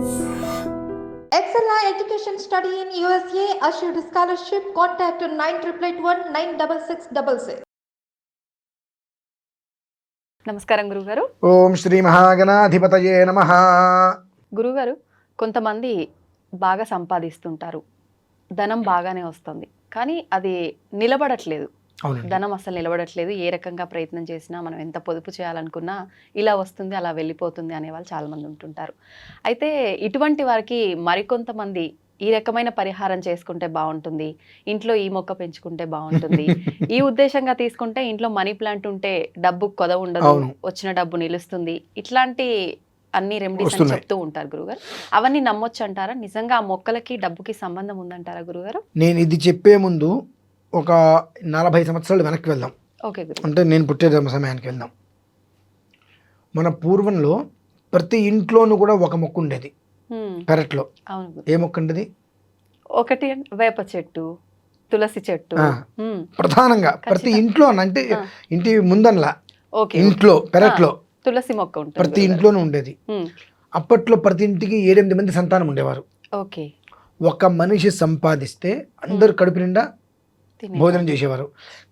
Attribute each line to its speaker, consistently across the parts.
Speaker 1: Excella Education Study in USA assured scholarship. Contact 9881
Speaker 2: నమస్కారం గురుగారు.
Speaker 3: ఓం శ్రీ మహాగణాధిపతయే నమః.
Speaker 2: గురుగారు, కొంతమంది బాగా సంపాదిస్తుంటారు, ధనం బాగానే వస్తుంది, కానీ అది నిలబడట్లేదు. ధనం అసలు నిలబడట్లేదు. ఏ రకంగా ప్రయత్నం చేసినా, మనం ఎంత పొదుపు చేయాలనుకున్నా ఇలా వస్తుంది, అలా వెళ్ళిపోతుంది అనేవాళ్ళు చాలామంది ఉంటుంటారు. అయితే ఇటువంటి వారికి మరికొంతమంది ఈ రకమైన పరిహారం చేసుకుంటే బాగుంటుంది, ఇంట్లో ఈ మొక్క పెంచుకుంటే బాగుంటుంది, ఈ ఉద్దేశంగా తీసుకుంటే ఇంట్లో మనీ ప్లాంట్ ఉంటే డబ్బు కొద ఉండదు, వచ్చిన డబ్బు నిలుస్తుంది, ఇట్లాంటి అన్ని రెమెడీస్ అని చెప్తూ ఉంటారు గురుగారు. అవన్నీ నమ్మొచ్చు అంటారా? నిజంగా ఆ మొక్కలకి డబ్బుకి సంబంధం ఉందంటారా గురుగారు?
Speaker 3: నేను ఇది చెప్పే ముందు ఒక 40 సంవత్సరాలు వెనక్కి వెళ్దాం.
Speaker 2: ఓకే గురు.
Speaker 3: అంటే నేను పుట్టే సమయానికి వెళ్దాం. మన పూర్వంలో ప్రతి ఇంట్లోనూ కూడా ఒక మొక్క ఉండేది. పెరట్లో ఏ మొక్క ఉండేది?
Speaker 2: ఒకటి వేప చెట్టు, తులసి చెట్టు,
Speaker 3: ప్రధానంగా ప్రతి ఇంట్లో, అంటే ఇంటి ముందనలా ఇంట్లో పెరట్లో
Speaker 2: తులసి మొక్క ఉంటుంది,
Speaker 3: ప్రతి ఇంట్లోనూ ఉండేది. అప్పట్లో ప్రతి ఇంటికి 7-8 మంది సంతానం ఉండేవారు.
Speaker 2: ఓకే.
Speaker 3: ఒక మనిషి సంపాదిస్తే అందరు కడుపు నిండా భోజనం చేసేవారు.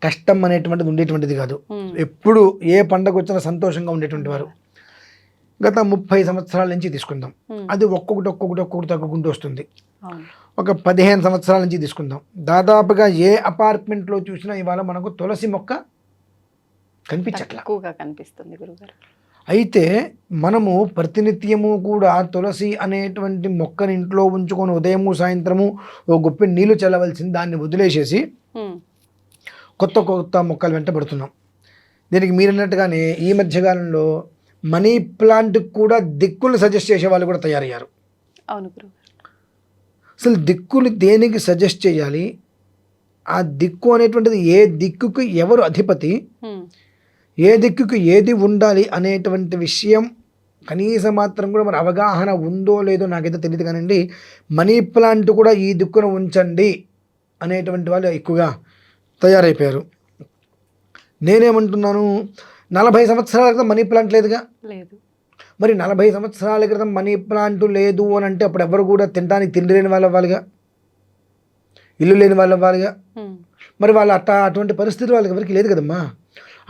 Speaker 3: కష్టం అనేటువంటిది ఉండేటువంటిది కాదు. ఎప్పుడు ఏ పండగ వచ్చినా సంతోషంగా ఉండేటువంటి వారు. గత 30 సంవత్సరాల నుంచి తీసుకుందాం, అది ఒక్కొక్కటి తగ్గుకుంటూ వస్తుంది. ఒక 15 సంవత్సరాల నుంచి తీసుకుందాం, దాదాపుగా ఏ అపార్ట్మెంట్లో చూసినా ఇవాళ మనకు తులసి మొక్క
Speaker 2: కనిపిస్తుంది గురుగారు.
Speaker 3: అయితే మనము ప్రతినిత్యము కూడా తులసి అనేటువంటి మొక్కని ఇంట్లో ఉంచుకొని ఉదయము సాయంత్రము ఓ గుప్పె నీళ్లు చల్లవలసింది, దాన్ని వదిలేసేసి కొత్త మొక్కలు వెంట పడుతున్నాం. దీనికి మీరన్నట్టుగానే ఈ మధ్యకాలంలో మనీ ప్లాంట్ కూడా దిక్కులు సజెస్ట్ చేసే వాళ్ళు కూడా తయారయ్యారు.
Speaker 2: అవును గురుగారు.
Speaker 3: అసలు దిక్కులు దేనికి సజెస్ట్ చేయాలి, ఆ దిక్కు అనేటువంటిది ఏ దిక్కుకు ఎవరు అధిపతి, ఏ దిక్కుకు ఏది ఉండాలి అనేటువంటి విషయం కనీసం మాత్రం కూడా మరి అవగాహన ఉందో లేదో నాకైతే తెలియదు. కానివ్వండి, మనీ ప్లాంట్ కూడా ఈ దిక్కున ఉంచండి అనేటువంటి వాళ్ళు ఎక్కువగా తయారైపోయారు. నేనేమంటున్నాను, 40 సంవత్సరాల క్రితం మనీ ప్లాంట్ లేదుగా.
Speaker 2: లేదు.
Speaker 3: మరి 40 సంవత్సరాల క్రితం మనీ ప్లాంట్ లేదు అని అంటే అప్పుడు ఎవరు కూడా తినడానికి తిండి లేని వాళ్ళు అవ్వాలిగా, ఇల్లు లేని వాళ్ళు అవ్వాలిగా. మరి వాళ్ళు అటువంటి పరిస్థితి వాళ్ళకి ఎవరికి లేదు కదమ్మా.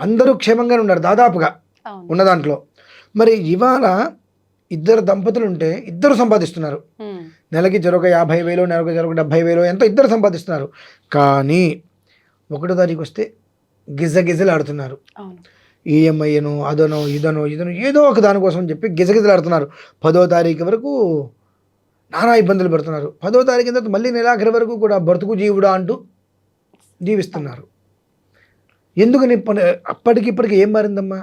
Speaker 3: అందరూ క్షేమంగానే ఉన్నారు దాదాపుగా ఉన్న దాంట్లో. మరి ఇవాళ ఇద్దరు దంపతులు ఉంటే ఇద్దరు సంపాదిస్తున్నారు. నెలకి జరొక 50,000, నెలకు జరొక 70,000, ఎంతో ఇద్దరు సంపాదిస్తున్నారు. కానీ 1వ తారీఖు వస్తే గిజగిజలు ఆడుతున్నారు. ఈఎంఐను అదనో ఇదనో ఏదో ఒక దానికోసం చెప్పి గిజగిజలు ఆడుతున్నారు. 10వ తారీఖు వరకు నానా ఇబ్బందులు పడుతున్నారు. 10వ తారీఖు తర్వాత మళ్ళీ నెలాఖరి వరకు కూడా బ్రతుకు జీవుడా అంటూ జీవిస్తున్నారు. ఎందుకని? అప్పటికిప్పటికి ఏం మారిందమ్మా?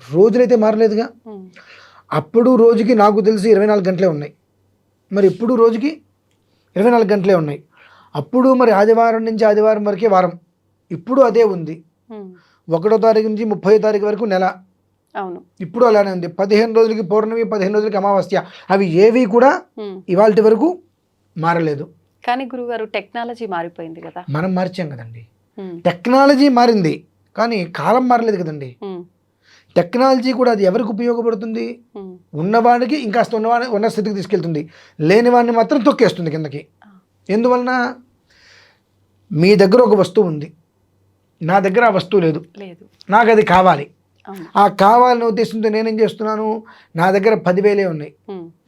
Speaker 3: రోజులైతే మారలేదుగా. అప్పుడు రోజుకి నాకు తెలిసి 24 గంటలే ఉన్నాయి, మరి ఇప్పుడు రోజుకి 24 గంటలే ఉన్నాయి. అప్పుడు మరి ఆదివారం నుంచి ఆదివారం వరకే వారం, ఇప్పుడు అదే ఉంది. 1వ తారీఖు నుంచి 30వ తారీఖు వరకు నెల, ఇప్పుడు అలానే ఉంది. 15 రోజులకి పౌర్ణమి, 15 రోజులకి అమావాస్య, అవి ఏవి కూడా ఇవాళ వరకు మారలేదు.
Speaker 2: కానీ గురుగారు, టెక్నాలజీ మారిపోయింది కదా.
Speaker 3: మనం మార్చాం కదండి. టెక్నాలజీ మారింది కానీ కాలం మారలేదు కదండి. టెక్నాలజీ కూడా అది ఎవరికి ఉపయోగపడుతుంది? ఉన్నవాడికి ఇంకాస్త ఉన్న స్థితికి తీసుకెళ్తుంది, లేని వాడిని మాత్రం తొక్కేస్తుంది కిందకి. ఎందువలన? మీ దగ్గర ఒక వస్తువు ఉంది, నా దగ్గర ఆ వస్తువు లేదు, నాకు అది కావాలి. ఆ కావాలని ఉద్దేశంతో నేనేం చేస్తున్నాను, నా దగ్గర 10,000 ఉన్నాయి,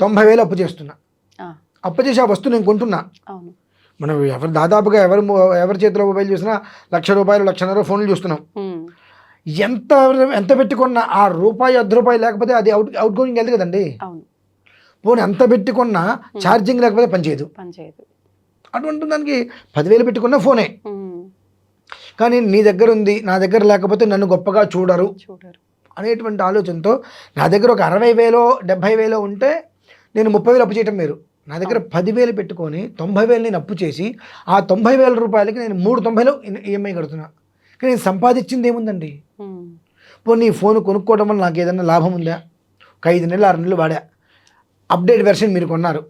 Speaker 3: 90,000 అప్పు చేస్తున్నా. అప్పు చేసి ఆ వస్తువు నేను కొంటున్నా. మనం దాదాపుగా ఎవరి చేతిలో మొబైల్ చూసినా ₹1,00,000, ₹1,50,000 ఫోన్లు చూస్తున్నాం. ఎంత పెట్టుకున్నా ఆ రూపాయి, ₹10 లేకపోతే అది అవుట్ గోయింగ్ వెళ్తుంది కదండి. పోనీ ఎంత పెట్టుకున్నా ఛార్జింగ్ లేకపోతే పనిచేయదు. అటువంటి దానికి 10,000 పెట్టుకున్న ఫోనే. కానీ నీ దగ్గర ఉంది, నా దగ్గర లేకపోతే నన్ను గొప్పగా చూడరు అనేటువంటి ఆలోచనతో నా దగ్గర ఒక 60,000, 70,000 ఉంటే నేను 30,000 అప్పు చేయటం వేరు. నా దగ్గర 10,000 పెట్టుకొని 90,000 నేను అప్పు చేసి ఆ 90,000 రూపాయలకి నేను 390,000 ఈఎంఐ కడుతున్నా. కానీ నేను సంపాదించింది ఏముందండి? పోనీ నీ ఫోన్ కొనుక్కోవడం వల్ల నాకు ఏదైనా లాభం ఉందా? ఒక 5 నెలలు 6 నెలలు వాడా, అప్డేట్ వెర్షన్ మీరు కొన్నారు,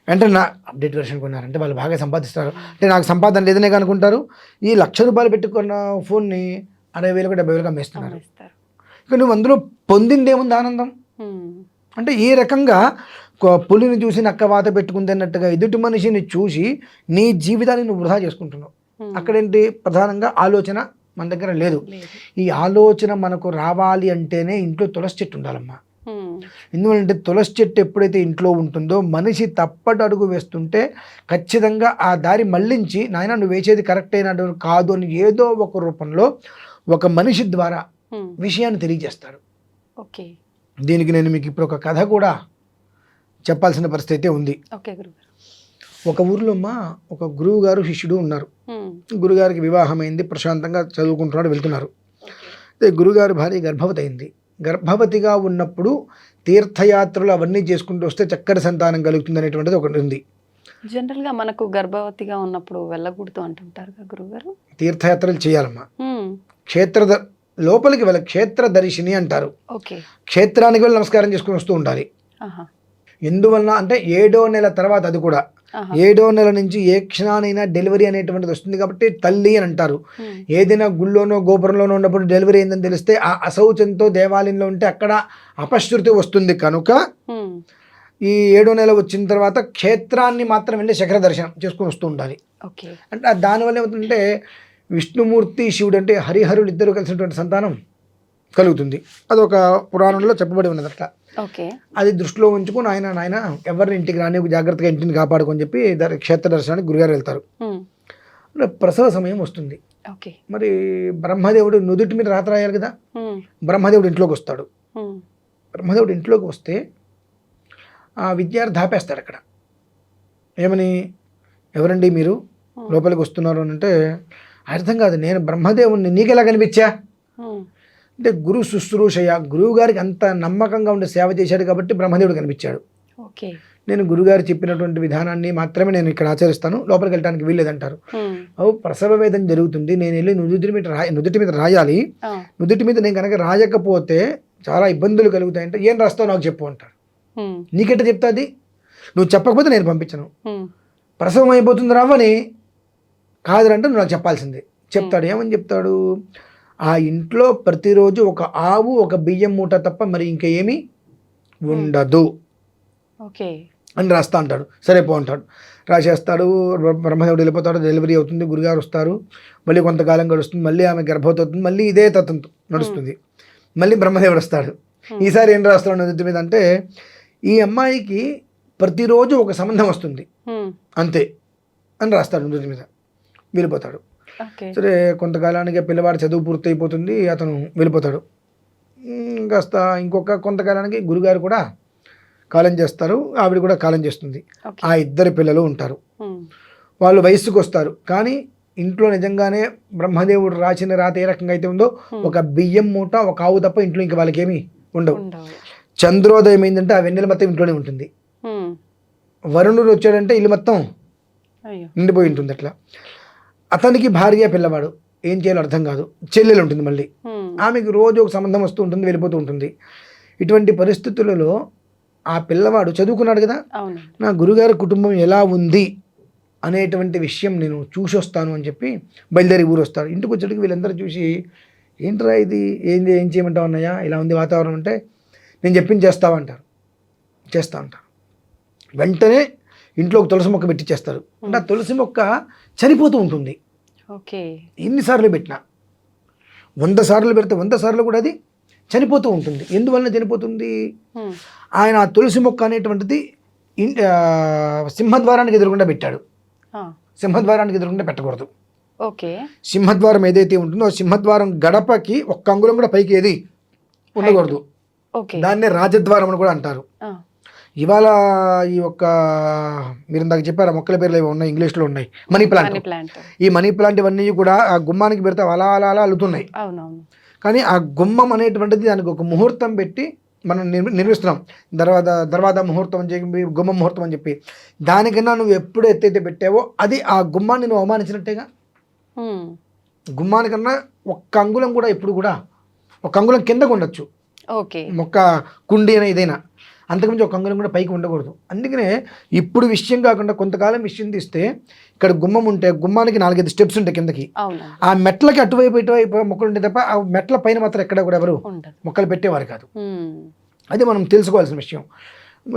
Speaker 3: వెంటనే నా అప్డేట్ వెర్షన్ కొన్నారంటే వాళ్ళు బాగా సంపాదిస్తారు, అంటే నాకు సంపాదన లేదనే కనుకుంటారు. ఈ ₹1,00,000 పెట్టుకున్న ఫోన్ని 60,000, 70,000 అమ్మేస్తున్నారు. ఇక నువ్వు అందులో పొందింది ఏముంది? ఆనందం. అంటే ఈ రకంగా పులిని చూసి నక్క వాత పెట్టుకుంది అన్నట్టుగా ఎదుటి మనిషిని చూసి నీ జీవితాన్ని నువ్వు వృధా చేసుకుంటున్నావు. అక్కడేంటి ప్రధానంగా ఆలోచన మన దగ్గర లేదు. ఈ ఆలోచన మనకు రావాలి అంటేనే ఇంట్లో తులసి చెట్టు ఉండాలమ్మా. ఎందుకంటే తులసి చెట్టు ఎప్పుడైతే ఇంట్లో ఉంటుందో మనిషి తప్పటి అడుగు వేస్తుంటే ఖచ్చితంగా ఆ దారి మళ్ళించి నాయన నువ్వు వేసేది కరెక్ట్ అయినట్టు కాదు అని ఏదో ఒక రూపంలో ఒక మనిషి ద్వారా విషయాన్ని తెలియజేస్తాడు.
Speaker 2: ఓకే,
Speaker 3: దీనికి నేను మీకు ఇప్పుడు ఒక కథ కూడా చెప్పాల్సిన పరిస్థితి అయితే ఉంది. ఒక ఊర్లో ఒక గురువు గారు శిష్యుడు ఉన్నారు. గురుగారికి వివాహమైంది, ప్రశాంతంగా చదువుకుంటున్నాడు, వెళ్తున్నారు. గురుగారి భార్య గర్భవతి అయింది. గర్భవతిగా ఉన్నప్పుడు తీర్థయాత్రలు అవన్నీ చేసుకుంటూ వస్తే చక్కటి సంతానం కలుగుతుంది అనేటువంటిది ఒకటి ఉంది.
Speaker 2: జనరల్గా మనకు గర్భవతిగా ఉన్నప్పుడు వెళ్ళకూడదు అంటుంటారు గురుగారు.
Speaker 3: తీర్థయాత్రలు చేయాలమ్మా. లోపలికి వెళ్ళ క్షేత్ర దర్శిని అంటారు. క్షేత్రానికి వెళ్ళి నమస్కారం చేసుకుని వస్తూ ఉండాలి. ఎందువలన అంటే 7వ నెల తర్వాత, అది కూడా 7వ నెల నుంచి ఏ క్షణానైనా డెలివరీ అనేటువంటిది వస్తుంది కాబట్టి తల్లి అని అంటారు. ఏదైనా గుళ్ళోనో గోపురంలోనో ఉన్నప్పుడు డెలివరీ అయిందని తెలిస్తే ఆ అశౌచంతో దేవాలయంలో ఉంటే అక్కడ అపశృతి వస్తుంది కనుక ఈ 7వ నెల వచ్చిన తర్వాత క్షేత్రాన్ని మాత్రం వెళ్ళి శిఖర దర్శనం చేసుకుని వస్తూ ఉండాలి. అంటే దానివల్ల ఏమవుతుందంటే విష్ణుమూర్తి శివుడు అంటే హరిహరులు ఇద్దరు కలిసినటువంటి సంతానం కలుగుతుంది. అదొక పురాణంలో చెప్పబడి ఉన్నది. అట్లా అది దృష్టిలో ఉంచుకుని నాయన ఎవరిని ఇంటికి రాని జాగ్రత్తగా ఇంటిని కాపాడుకొని చెప్పి క్షేత్ర దర్శనానికి గురుగారు వెళ్తారు. ప్రసవ సమయం వస్తుంది. మరి బ్రహ్మదేవుడు నుదుటి మీద రాత రాయాలి కదా. బ్రహ్మదేవుడు ఇంట్లోకి వస్తాడు. బ్రహ్మదేవుడు ఇంట్లోకి వస్తే ఆ విద్యార్థి ఆపేస్తాడు అక్కడ. ఏమని, ఎవరండి మీరు లోపలికి వస్తున్నారు అని అంటే, అర్థం కాదు, నేను బ్రహ్మదేవుడిని, నీకెలా కనిపించా అంటే గురు శుశ్రూషయ, గురువు గారికి అంత నమ్మకంగా ఉండే సేవ చేశాడు కాబట్టి బ్రహ్మదేవుడు కనిపించాడు. నేను గురుగారు చెప్పినటువంటి విధానాన్ని మాత్రమే నేను ఇక్కడ ఆచరిస్తాను, లోపలికి వెళ్ళడానికి వీల్లేదంటారు. ప్రసవ వేదన జరుగుతుంది, నేను వెళ్ళి నుదుటి మీద రాయాలి, నుదుటి మీద నేను కనుక రాయకపోతే చాలా ఇబ్బందులు కలుగుతాయంటే, ఏం రాస్తావు నాకు చెప్పు అంటారు. నీకెట్ట చెప్తాది, నువ్వు చెప్పకపోతే నేను పంపించను. ప్రసవం అయిపోతుంది రావని కాదంటే నువ్వు నాకు చెప్పాల్సిందే చెప్తాడు. ఏమని చెప్తాడు, ఆ ఇంట్లో ప్రతిరోజు ఒక ఆవు, ఒక బియ్యం మూట తప్ప మరి ఇంకా ఏమీ ఉండదు అని రాస్తా అంటాడు. సరే పో అంటాడు, రాసేస్తాడు. బ్రహ్మదేవుడు వెళ్ళిపోతాడు, డెలివరీ అవుతుంది, గురుగారు వస్తారు, మళ్ళీ కొంతకాలం గడుస్తుంది, మళ్ళీ ఆమె గర్భవతి అవుతుంది, మళ్ళీ ఇదే తత్వంతో నడుస్తుంది. మళ్ళీ బ్రహ్మదేవుడు వస్తాడు. ఈసారి ఏం రాస్తాడు నుదుటి మీద అంటే, ఈ అమ్మాయికి ప్రతిరోజు ఒక సంబంధం వస్తుంది అంతే అని రాస్తాడు నుదుటి మీద. వెళ్ళిపోతాడు. సరే కొంతకాలానికి పిల్లవాడు చదువు పూర్తి అయిపోతుంది, అతను వెళ్ళిపోతాడు. కాస్త కొంతకాలానికి గురుగారు కూడా కాలం చేస్తారు, ఆవిడ కూడా కాలం చేస్తుంది. ఆ ఇద్దరు పిల్లలు ఉంటారు. వాళ్ళు వయస్సుకు వస్తారు. కానీ ఇంట్లో నిజంగానే బ్రహ్మదేవుడు రాసిన రాత ఏ రకంగా అయితే ఉందో, ఒక బియ్యం మూట, ఒక ఆవు తప్ప ఇంట్లో ఇంకా వాళ్ళకి ఏమీ ఉండవు. చంద్రోదయం ఏంటంటే ఆ వెన్నెల మొత్తం ఇంట్లోనే ఉంటుంది. వరుణుడు వచ్చాడంటే ఇల్లు మొత్తం నిండిపోయి ఉంటుంది. అట్లా అతనికి భార్య, పిల్లవాడు, ఏం చేయాలో అర్థం కాదు. చెల్లెలు ఉంటుంది మళ్ళీ, ఆమెకు రోజు ఒక సంబంధం వస్తూ ఉంటుంది, వెళ్ళిపోతూ ఉంటుంది. ఇటువంటి పరిస్థితులలో ఆ పిల్లవాడు చదువుకున్నాడు కదా, నా గురుగారి కుటుంబం ఎలా ఉంది అనేటువంటి విషయం నేను చూసి వస్తాను అని చెప్పి బయలుదేరి ఊరు వస్తాడు. ఇంటికి వచ్చేటికి వీళ్ళందరూ చూసి, ఏంట్రా ఇది, ఏం చేయమంటావు అన్నయ్య, ఇలా ఉంది వాతావరణం అంటే, నేను చెప్పింది చేస్తా అంటారు. వెంటనే ఇంట్లో ఒక తులసి మొక్క పెట్టించేస్తారు. అంటే ఆ తులసి మొక్క చనిపోతూ ఉంటుంది. ఎన్నిసార్లు పెట్టినా, 100 సార్లు పెడితే 100 సార్లు కూడా అది చనిపోతూ ఉంటుంది. ఎందువలన చనిపోతుంది, ఆయన ఆ తులసి మొక్క అనేటువంటిది సింహద్వారానికి ఎదురుగుండా పెట్టాడు. సింహద్వారానికి ఎదురుగుండా పెట్టకూడదు. సింహద్వారం ఏదైతే ఉంటుందో సింహద్వారం గడపకి 1 అంగుళం కూడా పైకి ఏది ఉండకూడదు. దాన్నే రాజద్వారం అని కూడా అంటారు. ఇవాళ ఈ మీరు ఇందాక చెప్పారు మొక్కల పేర్లు ఏవో ఉన్నాయి, ఇంగ్లీష్లో ఉన్నాయి, మనీ ప్లాంట్. ఈ మనీ ప్లాంట్ ఇవన్నీ కూడా ఆ గుమ్మానికి పెడితే అలా అల్లుతున్నాయి. కానీ ఆ గుమ్మం అనేటువంటిది దానికి ఒక ముహూర్తం పెట్టి మనం నిర్మిస్తున్నాం. దర్వాదా ముహూర్తం అని చెప్పి, గుమ్మ ముహూర్తం అని చెప్పి, దానికన్నా నువ్వు ఎప్పుడు ఎత్తైతే పెట్టావో అది ఆ గుమ్మాన్ని నువ్వు అవమానించినట్టేగా. గుమ్మానికన్నా 1 అంగుళం కూడా ఎప్పుడు కూడా 1 అంగుళం కిందకు ఉండొచ్చు మొక్క, కుండి అయినా ఏదైనా, అంతకుమించి 1 అంగుళం కూడా పైకి ఉండకూడదు. అందుకనే ఇప్పుడు విషయం కాకుండా కొంతకాలం విషయం తీస్తే, ఇక్కడ గుమ్మం ఉంటే గుమ్మానికి 4-5 స్టెప్స్ ఉంటాయి కిందకి. ఆ మెట్లకి అటువైపు ఇటువైపు మొక్కలు ఉంటే తప్ప ఆ మెట్ల పైన మాత్రం ఎక్కడ కూడా ఎవరు మొక్కలు పెట్టేవారు కాదు. అది మనం తెలుసుకోవాల్సిన విషయం.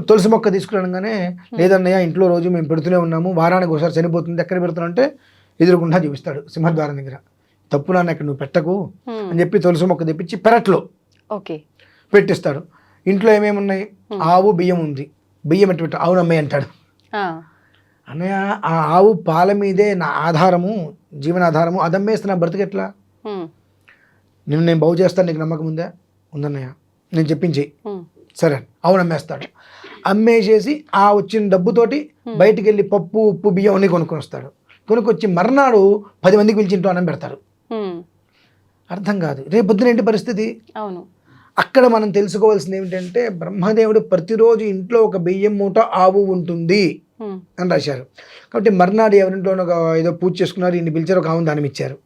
Speaker 3: తులసి మొక్క తీసుకురాగానే లేదన్నయ్య ఇంట్లో రోజు మేము పెడుతూనే ఉన్నాము, వారానికి ఒకసారి చనిపోతుంది, ఎక్కడ పెడుతున్నా అంటే ఎదురుకుండా చూపిస్తాడు సింహద్వారం దగ్గర. తప్పు నాన్న ఇక్కడ నువ్వు పెట్టకు అని చెప్పి తులసి మొక్క తెప్పించి పెరట్లో పెట్టిస్తాడు. ఇంట్లో ఏమేమి ఉన్నాయి, ఆవు బియ్యం ఉంది, బియ్యం ఎట్టు పెట్టు, అవునమ్మాయి అంటాడు. అన్నయ్య ఆ ఆవు పాల మీదే నా ఆధారము, జీవనాధారము, అది అమ్మేస్తే నా బ్రతికి ఎట్లా, నేను బాగు చేస్తాను, నీకు నమ్మకం ఉందా, ఉందన్నయ్య నేను చెప్పించి, సరే అవును అమ్మేస్తాడు. అమ్మేసేసి ఆ వచ్చిన డబ్బుతోటి బయటికి వెళ్ళి పప్పు ఉప్పు బియ్యం అన్నీ కొనుక్కొని వస్తాడు. కొనుక్కొచ్చి మర్నాడు 10 మందికి పిలిచి ఇంట్లో అన్నం పెడతారు. అర్థం కాదు రేపు పొద్దున ఏంటి పరిస్థితి.
Speaker 2: అవును,
Speaker 3: అక్కడ మనం తెలుసుకోవాల్సింది ఏమిటంటే బ్రహ్మదేవుడు ప్రతిరోజు ఇంట్లో ఒక బియ్యం మూట ఆవు ఉంటుంది అని రాశారు. కాబట్టి మర్నాడు ఎవరింట్లో ఏదో పూజ చేసుకున్నారు, ఇన్ని పిలిచారు, ఒక ఆవును దానం ఇచ్చారు.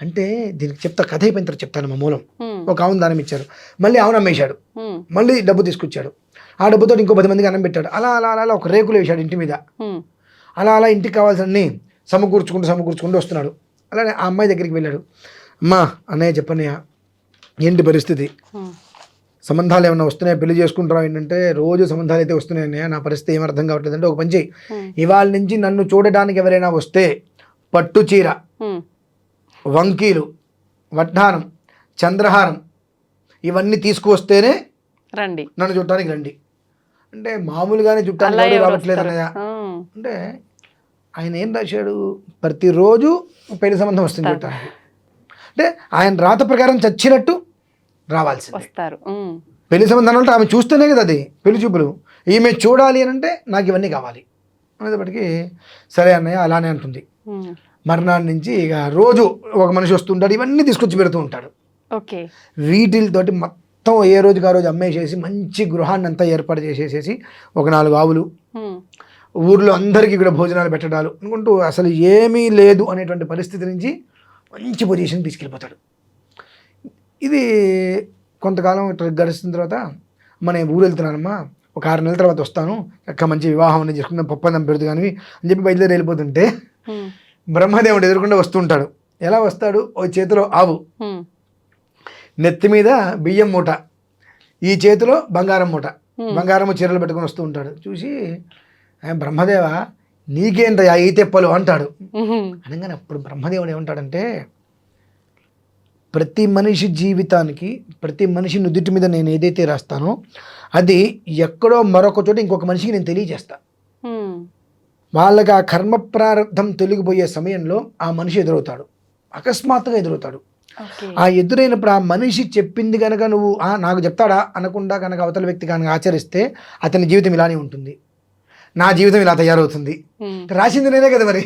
Speaker 3: అంటే దీనికి చెప్తా, కథ అయిపోయిన తర్వాత చెప్తాను మా మూలం. ఒక ఆవును దానం ఇచ్చారు, మళ్ళీ ఆవును అమ్మేశాడు, మళ్ళీ డబ్బు తీసుకొచ్చాడు, ఆ డబ్బుతో ఇంకో 10 మందికి అన్నం పెట్టాడు. అలా అలా అలా ఒక రేకులు వేశాడు ఇంటి మీద. అలా అలా ఇంటికి కావాల్సినన్ని సమకూర్చుకుంటూ వస్తున్నాడు. అలానే ఆ అమ్మాయి దగ్గరికి వెళ్ళాడు. అమ్మా అన్నయ్య చెప్పన్నయ్య ఏంటి పరిస్థితి, సంబంధాలు ఏమైనా వస్తున్నాయి, పెళ్లి చేసుకుంటున్నావు ఏంటంటే రోజు సంబంధాలు అయితే వస్తున్నాయి అన్నయ్య, నా పరిస్థితి ఏం అర్థం కావట్లేదు అంటే, ఒక పని చెయ్యి, ఇవాళ నుంచి నన్ను చూడడానికి ఎవరైనా వస్తే పట్టు చీర, వంకీలు, వడ్డానం, చంద్రహారం ఇవన్నీ తీసుకువస్తేనే
Speaker 2: రండి,
Speaker 3: నన్ను చుట్టానికి రండి అంటే, మామూలుగానే చుట్టానికి రావట్లేదు అన్నయ్య అంటే, ఆయన ఏం రాశాడు, ప్రతిరోజు పెళ్లి సంబంధం వస్తుంది చుట్టానికి అంటే, ఆయన రాత ప్రకారం చచ్చినట్టు రావాల్సింది వస్తారు. పెళ్లి సంబంధం అంటే ఆమె చూస్తేనే కదా అది పెళ్లి చూపులు, ఈమె చూడాలి అని అంటే నాకు ఇవన్నీ కావాలి అనేటప్పటికీ సరే అన్నయ్య అలానే అంటుంది. మర్నాడు నుంచి ఇక రోజు ఒక మనిషి వస్తుంటాడు, ఇవన్నీ తీసుకొచ్చి పెడుతూ ఉంటాడు. వీటితోటి మొత్తం ఏ రోజుకి ఆ రోజు అమ్మేసేసి మంచి గృహాన్ని అంతా ఏర్పాటు చేసేసేసి ఒక 4 ఆవులు, ఊర్లో అందరికీ కూడా భోజనాలు పెట్టడాలు అనుకుంటూ అసలు ఏమీ లేదు అనేటువంటి పరిస్థితి నుంచి మంచి పొజిషన్ తీసుకెళ్ళిపోతాడు. ఇది కొంతకాలం గడుస్తున్న తర్వాత నేను ఊరు వెళ్తున్నానమ్మా, ఒక 6 నెలల తర్వాత వస్తాను, అక్క మంచి వివాహం అనేది చేసుకుందాం, పప్పందం పెడుతు కానీ అని చెప్పి బయలుదేరి వెళ్ళిపోతుంటే బ్రహ్మదేవుడు ఎదురుకుండా వస్తుంటాడు. ఎలా వస్తాడు, ఓ చేతిలో ఆవు, నెత్తి మీద బియ్యం మూట, ఈ చేతిలో బంగారం మూట, బంగారము చీరలు పెట్టుకుని వస్తూ ఉంటాడు. చూసి బ్రహ్మదేవ నీకేంటయ్యా ఈ తెప్పలు అంటాడు. అనగానే అప్పుడు బ్రహ్మదేవుడు ఏమంటాడంటే, ప్రతి మనిషి జీవితానికి, ప్రతి మనిషి నుదుటి మీద నేను ఏదైతే రాస్తానో అది ఎక్కడో మరొక చోట ఇంకొక మనిషికి నేను తెలియజేస్తా. వాళ్ళకి ఆ కర్మ ప్రారంధం తొలగిపోయే సమయంలో ఆ మనిషి ఎదురవుతాడు, అకస్మాత్తుగా ఎదురవుతాడు. ఆ ఎదురైనప్పుడు ఆ మనిషి చెప్పింది కనుక నువ్వు నాకు చెప్తాడా అనకుండా కనుక అవతల వ్యక్తి కనుక ఆచరిస్తే అతని జీవితం ఇలానే ఉంటుంది, నా జీవితం ఇలా తయారవుతుంది. రాసింది నేనే కదా మరి.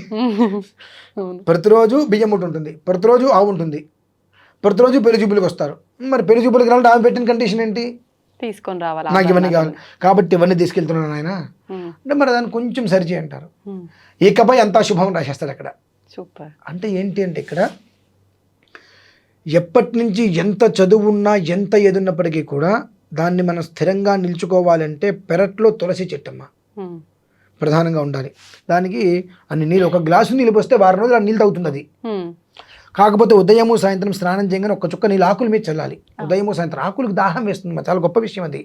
Speaker 3: ప్రతిరోజు బియ్యం ఉంటుంది, ప్రతిరోజు ఆవు ఉంటుంది, ప్రతిరోజు పెళ్లి చూపులకు వస్తారు. మరి పెళ్లి చూపులకు రావాలంటే ఆమె పెట్టిన కండిషన్ ఏంటి, తీసుకొని రావాలి, నాకు ఇవన్నీ కావాలి కాబట్టి ఇవన్నీ తీసుకెళ్తున్నాను ఆయన అంటే, మరి దాన్ని కొంచెం సరిచే అంటారు. ఇకపై అంతా శుభం రాసేస్తాడు అక్కడ. సూపర్. అంటే ఏంటి అంటే, ఇక్కడ ఎప్పటి నుంచి ఎంత చదువున్నా ఎంత ఏదున్నప్పటికీ కూడా దాన్ని మనం స్థిరంగా నిల్చుకోవాలంటే పెరట్లో తులసి చెట్టమ్మ ప్రధానంగా ఉండాలి. దానికి అన్ని నీళ్ళు, ఒక గ్లాసు నీళ్ళు పోస్తే 6 రోజులు ఆ నీళ్ళు తాగుతుంది అది. కాకపోతే ఉదయము సాయంత్రం స్నానం చేయగానే ఒక చుక్క నీళ్ళు ఆకుల మీద చల్లాలి. ఉదయము సాయంత్రం ఆకులకు దాహం వేస్తుంది, చాలా గొప్ప విషయం అది.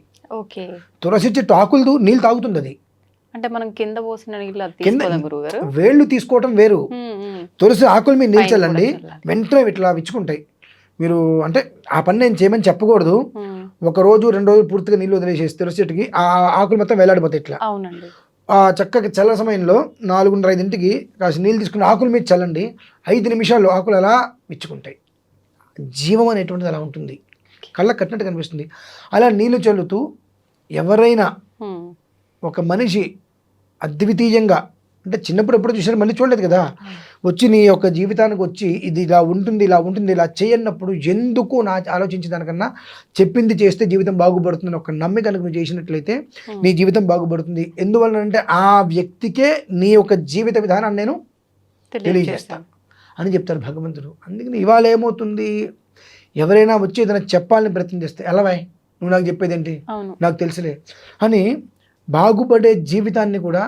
Speaker 3: తులసి చెట్టు ఆకులు నీళ్ళు తాగుతుంది అది. అంటే మనం కింద పోసిన వేళ్ళు తీసుకోవటం వేరు, తులసి ఆకుల మీద నీళ్ళు చల్లండి, వెంటనే ఇట్లా విచ్చుకుంటాయి. మీరు అంటే ఆ పని నేను చేయమని చెప్పకూడదు, 1 రోజు 2 రోజులు పూర్తిగా నీళ్ళు వదిలేసేసి తులసి చెట్టుకి ఆ ఆకులు మొత్తం వేలాడిపోతాయి. ఇట్లా ఆ చక్కగా చల్ల సమయంలో 4-5 కాసి నీళ్ళు తీసుకుని ఆకుల మీద చల్లండి, 5 నిమిషాల్లో ఆకులు అలా విచ్చుకుంటాయి. జీవం అనేటువంటిది అలా ఉంటుంది, కళ్ళకు కట్టినట్టు కనిపిస్తుంది. అలా నీళ్లు చల్లుతూ ఎవరైనా ఒక మనిషి అద్వితీయంగా, అంటే చిన్నప్పుడు ఎప్పుడు చూసారు మళ్ళీ చూడలేదు కదా, వచ్చి నీ యొక్క జీవితానికి వచ్చి ఇది ఇలా ఉంటుంది ఇలా ఉంటుంది ఇలా చేయన్నప్పుడు ఎందుకు నా ఆలోచించే దానికన్నా చెప్పింది చేస్తే జీవితం బాగుపడుతుంది ఒక నమ్మి కనుక నువ్వు చేసినట్లయితే నీ జీవితం బాగుపడుతుంది. ఎందువలన అంటే ఆ వ్యక్తికే నీ యొక్క జీవిత విధానాన్ని నేను తెలియజేస్తాను అని చెప్తారు భగవంతుడు. అందుకని ఇవాళ ఏమవుతుంది, ఎవరైనా వచ్చి ఏదైనా చెప్పాలని ప్రయత్నం చేస్తే ఎలావాయ్ నువ్వు నాకు చెప్పేది ఏంటి, నాకు తెలుసులే అని బాగుపడే జీవితాన్ని కూడా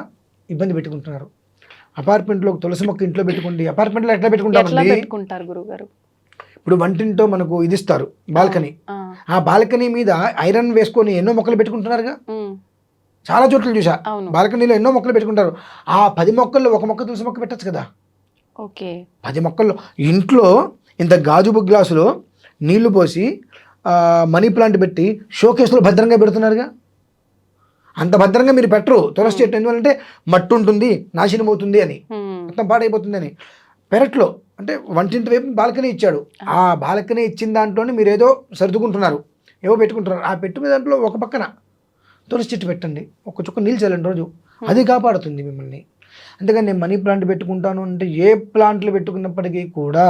Speaker 3: ఇబ్బంది పెట్టుకుంటున్నారు. అపార్ట్మెంట్లో తులసి మొక్క ఇంట్లో పెట్టుకోండి, అపార్ట్మెంట్లో ఎట్లా పెట్టుకుంటారు గురువు గారు? ఇప్పుడు వంటింటో మనకు ఇది ఇస్తారు బాల్కనీ,
Speaker 2: ఆ,
Speaker 3: ఆ బాల్కనీ మీద ఐరన్ వేసుకొని ఎన్నో మొక్కలు పెట్టుకుంటున్నారుగా,
Speaker 2: ఉమ్,
Speaker 3: చాలా చోట్ల చూసా.
Speaker 2: అవును.
Speaker 3: బాల్కనీలో ఎన్నో మొక్కలు పెట్టుకుంటారు. ఆ 10 మొక్కల్లో ఒక మొక్క తులసి మొక్క పెట్టచ్చు కదా.
Speaker 2: ఓకే.
Speaker 3: 10 మొక్కల్లో ఇంట్లో ఇంత గాజు గ్లాసులో నీళ్లు పోసి మనీ ప్లాంట్ పెట్టి షోకేస్లో భద్రంగా పెడుతున్నారుగా. అంత భద్రంగా మీరు పెట్టరు తులసి చెట్టు. ఎందుకంటే మట్టి ఉంటుంది, నాశనం అవుతుంది అని, మొత్తం పాడైపోతుంది అని. పెరట్లో అంటే వంటింటి వైపు బాల్కనీ ఇచ్చాడు. ఆ బాల్కనీ ఇచ్చిన దాంట్లోనే మీరు ఏదో సర్దుకుంటున్నారు, ఏవో పెట్టుకుంటున్నారు. ఆ పెట్టుకునే దాంట్లో ఒక పక్కన తులసి చెట్టు పెట్టండి, ఒక చుక్క నీళ్ళు చల్లండి రోజు, అది కాపాడుతుంది మిమ్మల్ని. అంతేగాని నేను మనీ ప్లాంట్ పెట్టుకుంటాను అంటే, ఏ ప్లాంట్లు పెట్టుకున్నప్పటికీ కూడా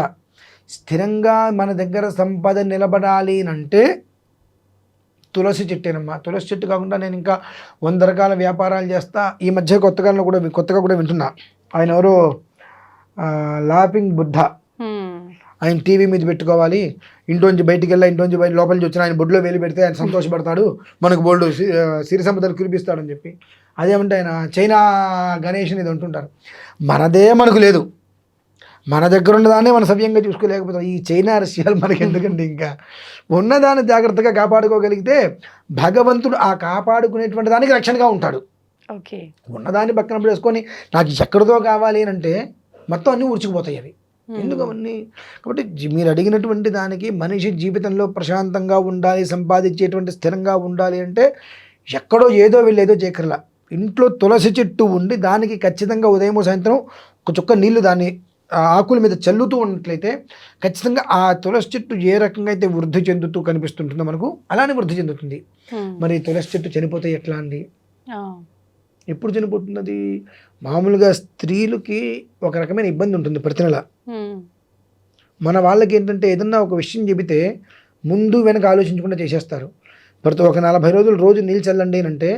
Speaker 3: స్థిరంగా మన దగ్గర సంపద నిలబడాలి అంటే తులసి చెట్టేనమ్మా. తులసి చెట్టు కాకుండా నేను ఇంకా 100 రకాల వ్యాపారాలు చేస్తా. ఈ మధ్య కొత్తగా కూడా వింటున్నా. ఆయన ఎవరో లాఫింగ్ బుద్ధ, ఆయన టీవీ మీద పెట్టుకోవాలి, ఇంట్లోంచి బయటికి వెళ్ళా, ఇంట్లోంచి బయట లోపల నుంచి వచ్చిన ఆయన బొడ్లో వేలు పెడితే ఆయన సంతోషపడతాడు, మనకు బోల్డ్ సిరి సంపదలు కురిపిస్తాడని చెప్పి. అదేమంటే ఆయన చైనా గణేష్ ఇది అంటుంటారు. మనదే మనకు లేదు, మన దగ్గర ఉన్నదాన్నే మనం సవ్యంగా చూసుకోలేకపోతాం. ఈ చైనా రష్యాలు మనకి ఎందుకండి? ఇంకా ఉన్నదాన్ని జాగ్రత్తగా కాపాడుకోగలిగితే భగవంతుడు ఆ కాపాడుకునేటువంటి దానికి రక్షణగా ఉంటాడు.
Speaker 2: ఓకే.
Speaker 3: ఉన్నదాన్ని పక్కన వేసుకొని నాకు ఎక్కడితో కావాలి అని అంటే మొత్తం అన్నీ ఊడ్చుకుపోతాయి అవి. ఎందుకు అవన్నీ? కాబట్టి మీరు అడిగినటువంటి దానికి మనిషి జీవితంలో ప్రశాంతంగా ఉండాలి, సంపాదించేటువంటి స్థిరంగా ఉండాలి అంటే ఎక్కడో ఏదో వెళ్ళేదో చేయకర్లా. ఇంట్లో తులసి చెట్టు ఉండి దానికి ఖచ్చితంగా ఉదయం సాయంత్రం ఒక చుక్క నీళ్లు దాన్ని ఆకుల మీద చల్లుతూ ఉన్నట్లయితే ఖచ్చితంగా ఆ తులసి చెట్టు ఏ రకంగా అయితే వృద్ధి చెందుతూ కనిపిస్తుంటుందో మనకు అలానే వృద్ధి చెందుతుంది. మరి తులసి చెట్టు చనిపోతే ఎట్లా అండి? ఎప్పుడు చనిపోతుంది అది? మామూలుగా స్త్రీలకి ఒక రకమైన ఇబ్బంది ఉంటుంది ప్రతి నెల. మన వాళ్ళకి ఏంటంటే ఏదన్నా ఒక విషయం చెబితే ముందు వెనక ఆలోచించకుండా చేసేస్తారు. ప్రతి ఒక 40 రోజులు రోజు నీళ్ళు చల్లండి అంటే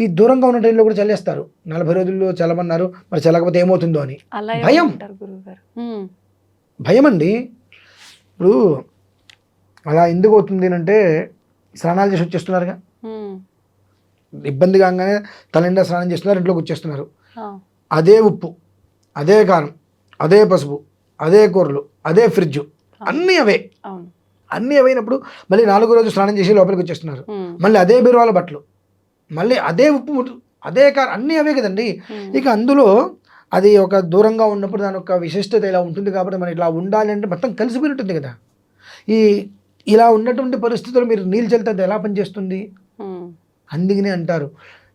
Speaker 3: ఈ దూరంగా ఉన్న టైంలో కూడా చల్లేస్తారు. 40 రోజుల్లో చల్లమన్నారు, మరి చల్లకపోతే ఏమవుతుందో అని భయం. భయం అండి. ఇప్పుడు అలా ఎందుకు అవుతుంది అంటే స్నానాలు చేసి వచ్చేస్తున్నారుగా, ఇబ్బంది కాగానే తలనిండా స్నానం చేస్తున్నారు, ఇంట్లోకి వచ్చేస్తున్నారు. అదే ఉప్పు, అదే కారం, అదే పసుపు, అదే కూరలు, అదే ఫ్రిడ్జ్, అన్నీ అవే. అన్నీ అవైనప్పుడు మళ్ళీ 4వ రోజు స్నానం చేసి లోపలికి వచ్చేస్తున్నారు. మళ్ళీ అదే బీరువాల బట్టలు, మళ్ళీ అదే ఉప్పు, అదే కారం, అన్నీ అవే కదండి. ఇక అందులో అది ఒక దూరంగా ఉన్నప్పుడు దాని యొక్క విశిష్టత ఇలా ఉంటుంది. కాబట్టి మనం ఇట్లా ఉండాలి అంటే మొత్తం కలిసిపోయినట్టుంది కదా. ఇలా ఉన్నటువంటి పరిస్థితుల్లో మీరు నీళ్ళు చల్లితే అది ఎలా పనిచేస్తుంది? అందుకనే అంటారు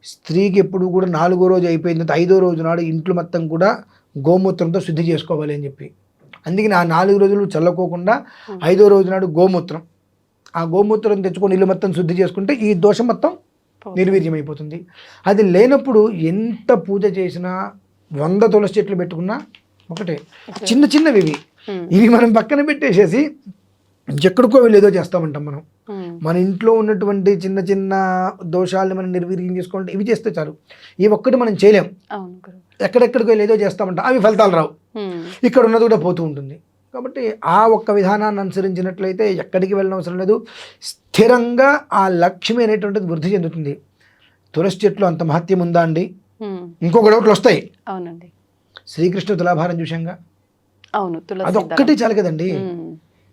Speaker 3: స్త్రీకి ఎప్పుడు కూడా 4వ రోజు అయిపోయిన తర్వాత 5వ రోజు నాడు ఇంట్లో మొత్తం కూడా గోమూత్రంతో శుద్ధి చేసుకోవాలి అని చెప్పి. అందుకని ఆ 4 రోజులు చల్లకోకుండా 5వ రోజు నాడు గోమూత్రం, ఆ గోమూత్రం తెచ్చుకొని ఇల్లు మొత్తం శుద్ధి చేసుకుంటే ఈ దోషం మొత్తం నిర్వీర్యం అయిపోతుంది. అది లేనప్పుడు ఎంత పూజ చేసినా 100 తులసి చెట్లు పెట్టుకున్నా ఒకటే. చిన్న చిన్నవి ఇవి మనం పక్కన పెట్టేసేసి ఎక్కడికో వెళ్ళి ఏదో చేస్తామంటాం మనం. మన ఇంట్లో ఉన్నటువంటి చిన్న చిన్న దోషాలను మనం నిర్వీర్యం చేసుకోవాలంటే ఇవి చేస్తే చాలు. ఇవి ఒక్కటి మనం చేయలేం. ఎక్కడెక్కడికో వెళ్ళి ఏదో చేస్తామంటాం, అవి ఫలితాలు రావు. ఇక్కడ ఉన్నది కూడా పోతూ ఉంటుంది. కాబట్టి ఆ ఒక్క విధానాన్ని అనుసరించినట్లయితే ఎక్కడికి వెళ్ళిన అవసరం లేదు, స్థిరంగా ఆ లక్ష్మి అనేటువంటిది వృద్ధి చెందుతుంది. తులసి చెట్లు అంత మహత్యం ఉందా అండి? ఇంకొక డౌట్లు వస్తాయి.
Speaker 2: అవునండి.
Speaker 3: శ్రీకృష్ణ తులాభారం చూశాంగా,
Speaker 2: అవును,
Speaker 3: అదొక్కటి చాలు కదండి.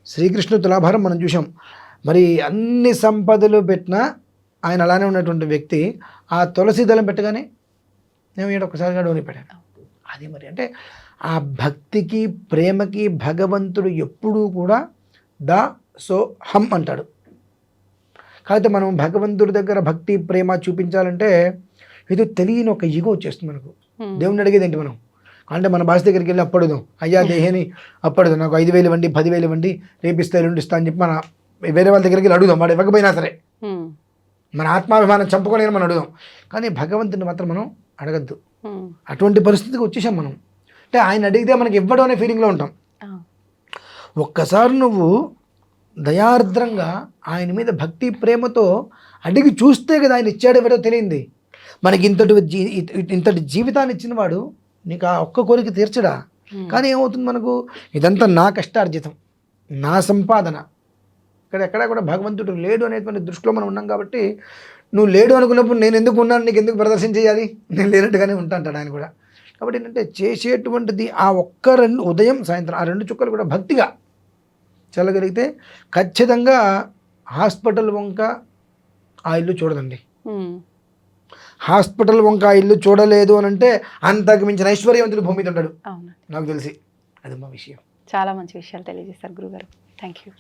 Speaker 3: శ్రీకృష్ణ తులాభారం మనం చూసాం. మరి అన్ని సంపదలు పెట్టినా ఆయన అలానే ఉన్నటువంటి వ్యక్తి ఆ తులసి దళం పెట్టగానే నేను ఇక్కడ ఒక్కసారిగా డోనిపెట్టాను. అది మరి అంటే ఆ భక్తికి ప్రేమకి భగవంతుడు ఎప్పుడూ కూడా సో హం అంటాడు. కాకపోతే మనం భగవంతుడి దగ్గర భక్తి ప్రేమ చూపించాలంటే ఏదో తెలియని ఒక ఈగో వచ్చేస్తుంది మనకు. దేవుణ్ణి అడిగేది ఏంటి మనం అంటే మన భాష దగ్గరికి వెళ్ళి అప్పడుదాం, అయ్యా దేహని అప్పడుదాం, నాకు 5,000 ఇవ్వండి, 10,000 ఇవ్వండి, రేపిస్తా ఎల్లుండి ఇస్తా అని చెప్పి మన వేరే వాళ్ళ దగ్గరికి వెళ్ళి అడుగుదాం. వాడు ఇవ్వకపోయినా సరే మన ఆత్మాభిమానం చంపుకోలేని మనం అడుగుదాం. కానీ భగవంతుని మాత్రం మనం అడగద్దు. అటువంటి పరిస్థితికి వచ్చేసాం మనం. అంటే ఆయన అడిగితే మనకి ఇవ్వడం అనే ఫీలింగ్లో ఉంటాం. ఒక్కసారి నువ్వు దయార్ద్రంగా ఆయన మీద భక్తి ప్రేమతో అడిగి చూస్తే కదా ఆయన ఇచ్చాడు ఎవరో తెలియంది. మనకి ఇంతటి జీవితాన్ని ఇచ్చిన వాడు నీకు ఆ ఒక్క కోరిక తీర్చడా? కానీ ఏమవుతుంది మనకు, ఇదంతా నా కష్టార్జితం, నా సంపాదన, ఇక్కడ ఎక్కడా కూడా భగవంతుడు లేడు అనేటువంటి దృష్టిలో మనం ఉన్నాం. కాబట్టి నువ్వు లేడు అనుకున్నప్పుడు నేను ఎందుకు ఉన్నాను, నీకు ఎందుకు ప్రదర్శన చేయాలి, నేను లేనట్టుగానే ఉంటా అంటాడు ఆయన కూడా. కాబట్టి ఏంటంటే చేసేటువంటిది ఆ ఒక్క ఉదయం సాయంత్రం ఆ 2 చుక్కలు కూడా భక్తిగా చెల్లగలిగితే ఖచ్చితంగా హాస్పిటల్ వంక ఆ ఇల్లు చూడదండి. హాస్పిటల్ వంక ఆ ఇల్లు చూడలేదు అని అంటే అంతకు మించిన ఐశ్వర్యవంతుడు భూమి మీద ఉంటాడు
Speaker 2: అవును,
Speaker 3: నాకు తెలిసి. అది మా విషయం.
Speaker 2: చాలా మంచి విషయాలు తెలియజేశారు గురుగారు. Thank you.